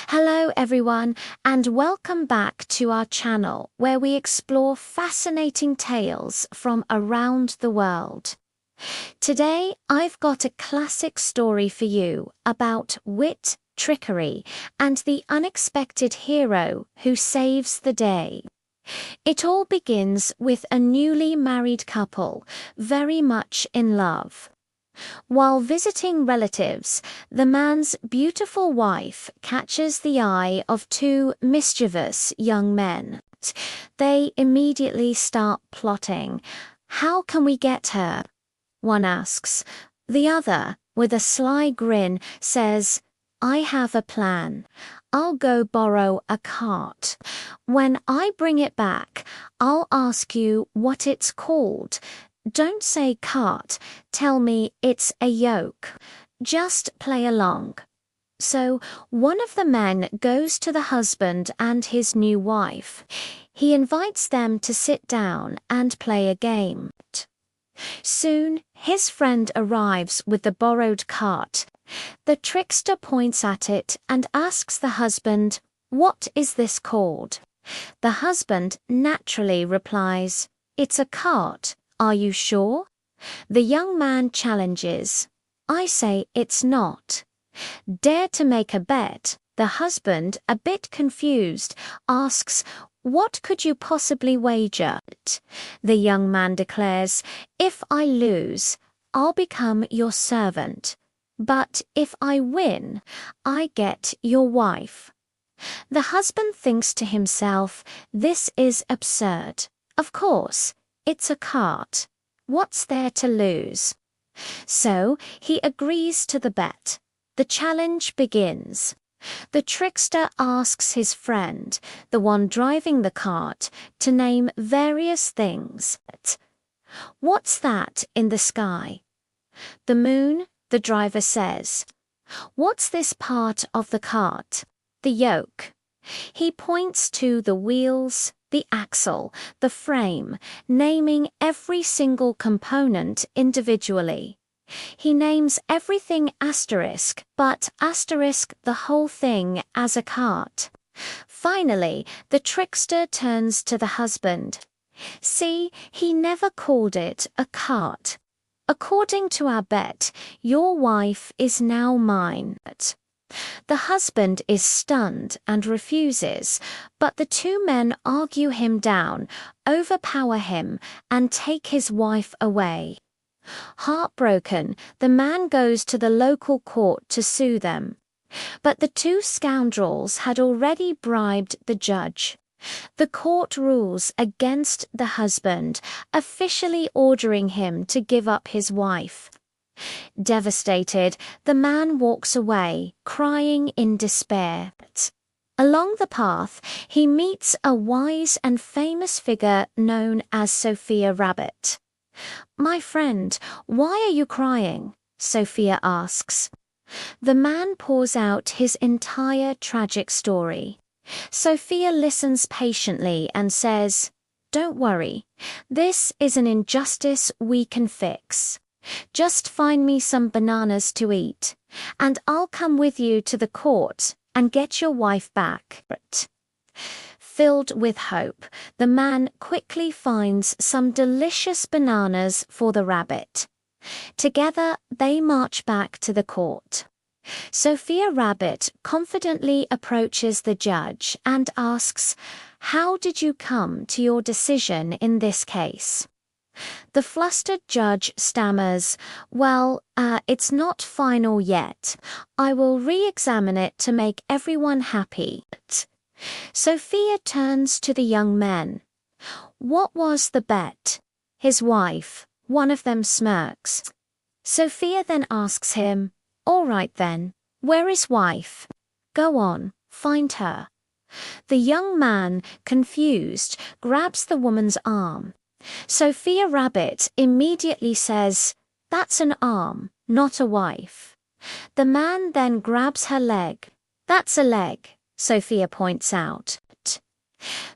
Hello everyone, and welcome back to our channel where we explore fascinating tales from around the world. Today I've got a classic story for you about wit, trickery, and the unexpected hero who saves the day. It all begins with a newly married couple, very much in love. While visiting relatives, the man's beautiful wife catches the eye of two mischievous young men. They immediately start plotting. How can we get her? One asks. The other, with a sly grin, says, I have a plan. I'll go borrow a cart. When I bring it back, I'll ask you what it's called. Don't say cart, tell me it's a yoke. Just play along. So one of the men goes to the husband and his new wife. He invites them to sit down and play a game. Soon his friend arrives with the borrowed cart. The trickster points at it and asks the husband, What is this called? The husband naturally replies, It's a cart. Are you sure? The young man challenges. I say it's not. Dare to make a bet. The husband, a bit confused, asks, What could you possibly wager? The young man declares, If I lose, I'll become your servant. But if I win, I get your wife. The husband thinks to himself, This is absurd. Of course. It's a cart. What's there to lose? So he agrees to the bet. The challenge begins. The trickster asks his friend, the one driving the cart, to name various things. What's that in the sky? The moon, the driver says. What's this part of the cart? The yoke. He points to the wheels, the axle, the frame, naming every single component individually. He names everything asterisk, but asterisk the whole thing as a cart. Finally, the trickster turns to the husband. See, he never called it a cart. According to our bet, your wife is now mine. The husband is stunned and refuses, but the two men argue him down, overpower him, and take his wife away. Heartbroken, the man goes to the local court to sue them. But the two scoundrels had already bribed the judge. The court rules against the husband, officially ordering him to give up his wife. Devastated, the man walks away, crying in despair. Along the path, he meets a wise and famous figure known as Sophia Rabbit. My friend, why are you crying? Sophia asks. The man pours out his entire tragic story. Sophia listens patiently and says, Don't worry, this is an injustice we can fix. Just find me some bananas to eat, and I'll come with you to the court and get your wife back. Filled with hope, the man quickly finds some delicious bananas for the rabbit. Together, they march back to the court. Sophia Rabbit confidently approaches the judge and asks, How did you come to your decision in this case? The flustered judge stammers, Well, it's not final yet. I will re-examine it to make everyone happy. Sophia turns to the young men. What was the bet? His wife. One of them smirks. Sophia then asks him, All right then, where is wife? Go on, find her. The young man, confused, grabs the woman's arm. Sophia Rabbit immediately says, That's an arm, not a wife. The man then grabs her leg. That's a leg, Sophia points out.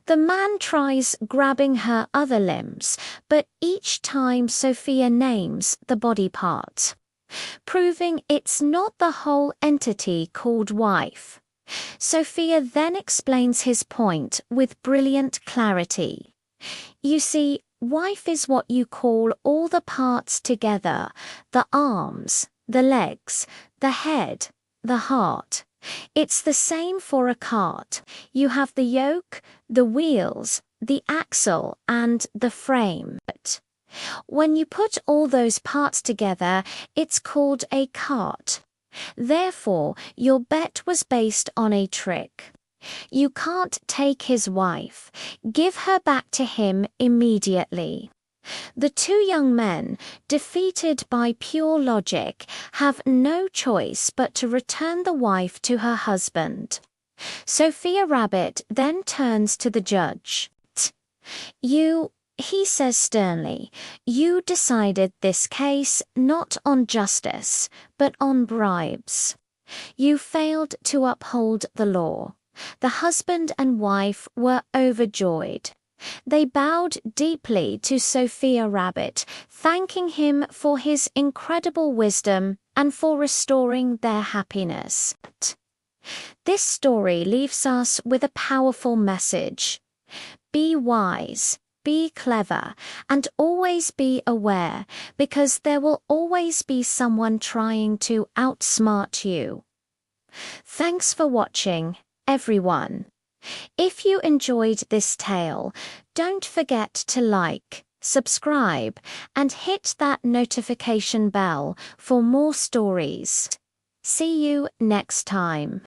The man tries grabbing her other limbs, but each time Sophia names the body part. proving it's not the whole entity called wife. Sophia then explains his point with brilliant clarity. You see, wife is what you call all the parts together, the arms, the legs, the head, the heart. It's the same for a cart. You have the yoke, the wheels, the axle, and the frame. When you put all those parts together, it's called a cart. Therefore, your bet was based on a trick. You can't take his wife. Give her back to him immediately. The two young men, defeated by pure logic, have no choice but to return the wife to her husband. Sophia Rabbit then turns to the judge. He says sternly, you decided this case not on justice, but on bribes. You failed to uphold the law. The husband and wife were overjoyed. They bowed deeply to Sophia Rabbit, thanking him for his incredible wisdom and for restoring their happiness. This story leaves us with a powerful message. Be wise, be clever, and always be aware, because there will always be someone trying to outsmart you. Thanks for watching, everyone. If you enjoyed this tale, don't forget to like, subscribe, and hit that notification bell for more stories. See you next time.